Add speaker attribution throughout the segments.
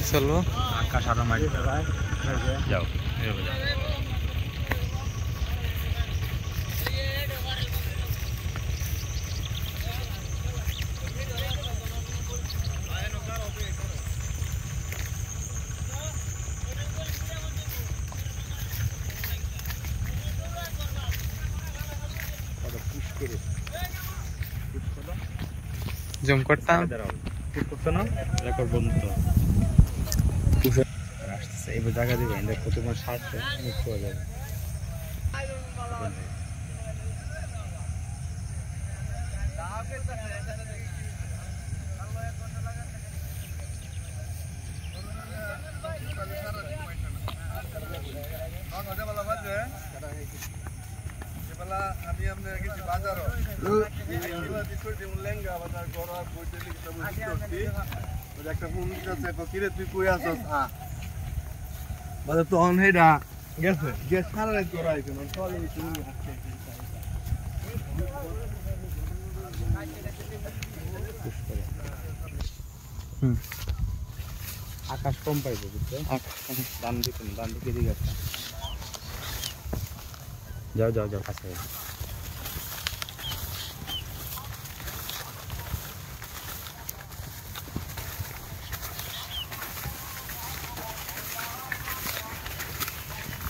Speaker 1: চলো
Speaker 2: আকাশ আরো মারি যাও
Speaker 1: জুম করতাম
Speaker 2: করতো না রেকর্ড বন্ধ আসতেছে এবার জায়গা দিবে দেখো তোমার সাথে মুক্ত হয়ে যাবে
Speaker 3: আমি আপনার কিছু বাজার লেঙ্গা বাজার করা একটা ফোন কিরে তুই কই আসস বাজার তো অন হেডা গেছে গেছ সারা রাত করা হয়েছে
Speaker 2: আকাশ কম পাইবে বুঝছো ডান দিকে দিকে একটা যাও যাও যাও কাছে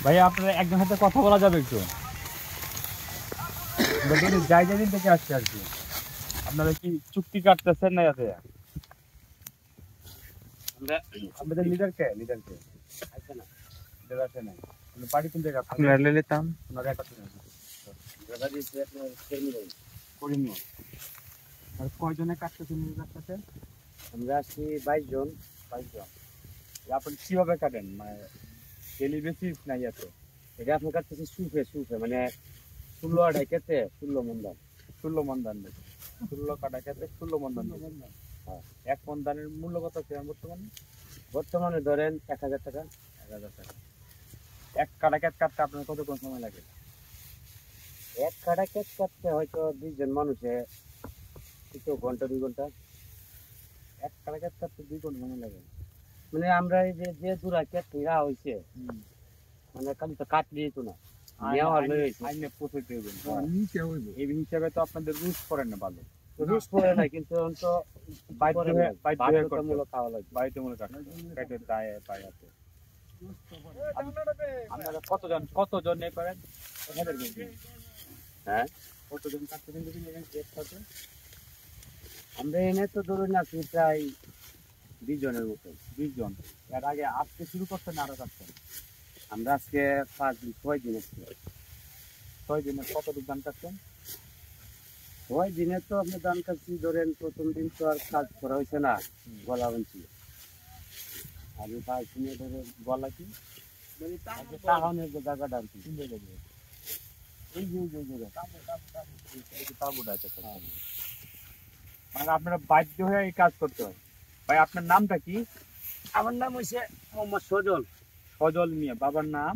Speaker 2: ভাই আপনারা একজন সাথে কথা বলা যাবে একটু যাই যেদিন থেকে আসছে আর কি আপনারা কি চুক্তি কাটতেছেন না যাতে আমাদের লিডারকে আছে না লিডার আছে না বাড়ি কোন জায়গা
Speaker 1: আপনারা লিতাম
Speaker 2: আপনারা একটা করিমগঞ্জ আর কয়জনে কাটতেছেন লিডার সাথে আমরা আছি 22 জন আপনি কিভাবে কাটেন মানে ডেলি বেসিস না ইয়াতে এটা আপনি কাটতেছেন সুফে মানে 16 আড়াই কেতে 16 মন্দান 16 কাটা কেতে 16 মন্দান হ্যাঁ এক মন্দানের মূল্য কত আছে বর্তমানে ধরেন 1000 টাকা এক কাটা কেট কাটতে আপনার কতক্ষণ সময় লাগে এক কাটা কেট কাটতে হয়তো 20 জন মানুষে কিছু ঘন্টা 2 ঘন্টা এক কাটা কেট কাটতে 2 ঘন্টা সময় লাগে মানে আমরা এই যে দূরা কেট ইয়া হইছে মানে খালি তো কাটলিই তো না আইনে পৌঁছাইতে হবে এই হিসাবে তো আপনাদের রুলস করেন না ভালো রুলস করে না কিন্তু তো বাধ্যতামূলক খাওয়া লাগবে বাধ্যতামূলক কাটে দায় পায় আছে আপনারা কতজন নেই করেন হ্যাঁ কতজন কাটতে কিন্তু আমরা এনে তো ধরুন আছি প্রায় 20 জনের মতো 20 জন এর আগে আজকে শুরু করছেন আরো কাটছেন আমরা আজকে 6 দিন 6 দিনে কতটুকু দান কাটছেন 6 দিনে তো আপনি দান কাটছি ধরেন প্রথম দিন তো আর কাজ করা হয়েছে না গলা বানছি আমি 5 দিনে ধরে গলা কি তাহনের যে জায়গাটা আর কি এই যে তাবুটা আছে মানে আপনারা বাধ্য হয়ে এই কাজ করতে হয় ভাই আপনার নামটা কি আমার নাম হচ্ছে মোহাম্মদ সজল মিয়া বাবার নাম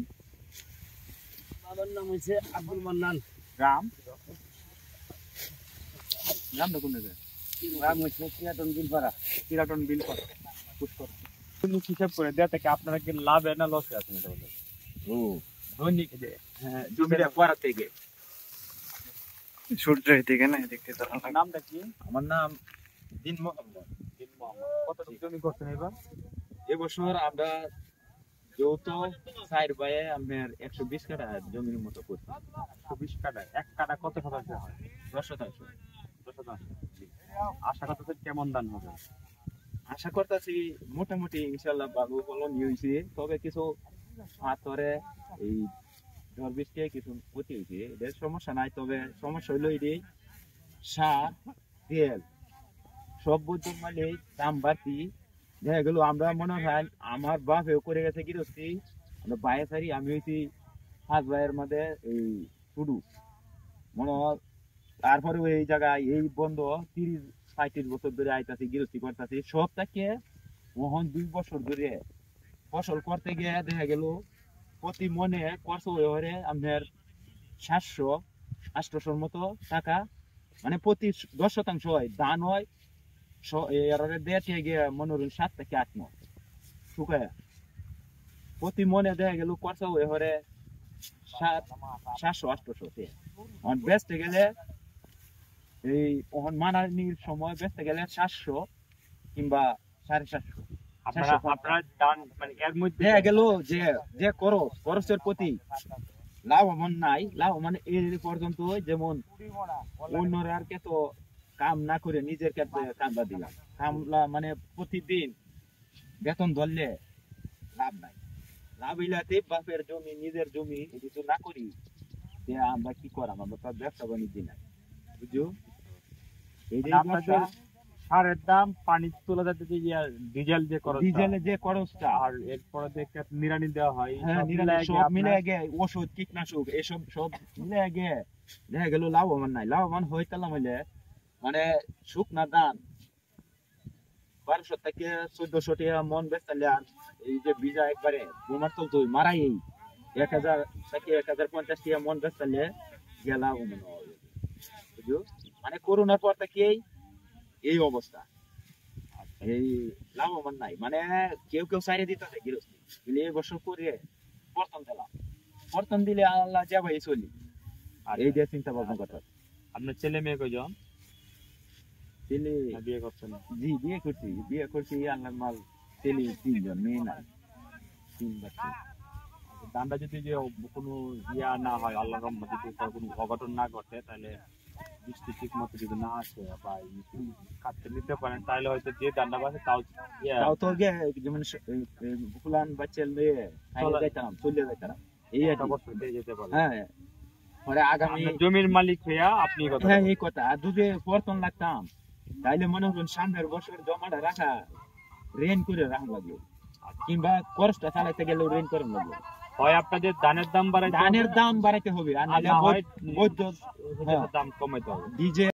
Speaker 2: হচ্ছে আব্দুল মান্নান গ্রাম নামটা কোন গ্রাম হচ্ছে চিরাটন বিলপাড়া পুষ্কর হিসাব করে দেয়া থেকে আপনারা কি লাভে না লসে আছেন দৈনিক হ্যাঁ জমিটা পড়া থেকে
Speaker 1: সূর্য থেকে না দেখতে তো
Speaker 2: নামটা কি আমার নাম দিন মোহাম্মদ কতটুকু জমি করছেন এবার এবছর আমরা যৌথ 4 ভাইয়ে আপনার 120 কাঠা জমির মতো করছি 120 কাঠা এক কাঠা কত শতাংশ হয় 10 শতাংশ আশা করতেছেন কেমন দান হবে আশা করতেছি মোটামুটি ইনশাল্লাহ ভালো ফলন হয়েছে তবে কিছু হাতরে এই ঝড় বৃষ্টি কিছু ক্ষতি হয়েছে এদের সমস্যা নাই তবে সমস্যা হইলো এই সার তেল সব বুঝতে মানে দাম বাড়তি দেখা গেল আমরা মনে হয় আমার বাপেও করে গেছে গৃহস্থী আমরা বাইরে সারি আমি হয়েছি 5 ভাইয়ের মধ্যে এই শুরু মনে হয় তারপরে এই জায়গায় এই বন্ধ 30-35 বছর ধরে আইতাছি গৃহস্থী করতেছি সব থেকে মোহন 2 বছর ধরে ফসল করতে গিয়ে দেখা গেল প্রতি মনে খরচ হয়ে আপনার 700-800 মতো টাকা মানে প্রতি 10 শতাংশ হয় ধান হয় এর দেখে গিয়ে মনোরঞ্জন 7 থেকে 8 মন শুকায় প্রতি মনে দেখা গেল খরচা হয়ে হরে 700-800 বেচতে গেলে এই মানানির সময় বেচতে গেলে 700 কিংবা 750
Speaker 4: আপনারা দান মানে এর মধ্যে
Speaker 2: দেখা গেল যে যে খরচের প্রতি লাভবান নাই লাভবান এই পর্যন্ত যেমন অন্যরা আর কে তো কাম না করে নিজের ক্ষেত্রে কামলা দিলাম কামলা মানে প্রতিদিন বেতন ধরলে লাভ নাই লাভ হইলাতে বাপের জমি নিজের জমি কিছু না করি আমরা কি করাম আমরা তো ব্যবসা বাণিজ্য নাই বুঝছো এই যে
Speaker 4: আপনাদের সারের দাম পানি তোলা যাতে ডিজেল যে খরচ
Speaker 2: ডিজেলের যে খরচটা
Speaker 4: আর এরপরে দেখে নিরানি দেওয়া হয়
Speaker 2: হ্যাঁ সব মিলে গে ওষুধ কীটনাশক এসব সব মিলে গে দেখা গেল লাভবান নাই লাভবান হইতালাম হইলে মানে শুকনা ধান 1200 থেকে 1400 টাকা মন বেচতালে এই যে বীজা একবারে বোমার চলতো মারাই 1000 থেকে 1050 টাকা মন বেচতালে গেলা বুঝছো মানে করোনার পর থেকে এই অবস্থা এই লাভবান নাই মানে কেউ সাইরে দিতেছে গৃহস্থী এই বছর করে বর্তন দিলে আল্লাহ যাবাই চলি আর এই যে চিন্তা ভাবনা কথা
Speaker 4: আপনার ছেলে মেয়ে কয়জন
Speaker 2: ছেলে
Speaker 4: বিয়ে করছেন
Speaker 2: জি বিয়ে করছি আল্লাহর মাল ছেলে 3 জন মেয়ে নাই 3 বাচ্চা
Speaker 4: দানটা যদি যে কোনো ইয়া না হয় আল্লাহর রহমতে যদি কোনো অঘটন না ঘটে তাহলে বৃষ্টি ঠিক মতো যদি না আসে বা কাটতে নিতে পারেন তাহলে হয়তো যে দানটা পাচ্ছে তাও
Speaker 2: তো গে যেমন ফুলান বাচ্চা লয়ে চলে যাইতাম এই একটা
Speaker 4: বছর দিয়ে যেতে পারে
Speaker 2: হ্যাঁ পরে আগামী
Speaker 4: জমির মালিক হইয়া আপনি
Speaker 2: হ্যাঁ এই কথা আর যদি পর্তন লাগতাম তাইলে মনে হল সামনের বছর জমাটা রাখা রেন করে রাখা লাগলো কিংবা খরচটা চালাইতে গেলেও রেন করে লাগলো
Speaker 4: হয় আপনাদের ধানের দাম বাড়াইতে
Speaker 2: ধানের দাম বাড়াইতে হবে আর নাহলে
Speaker 4: হয়
Speaker 2: বৈদ্য
Speaker 4: দাম কমাইতে হবে
Speaker 2: ডিজে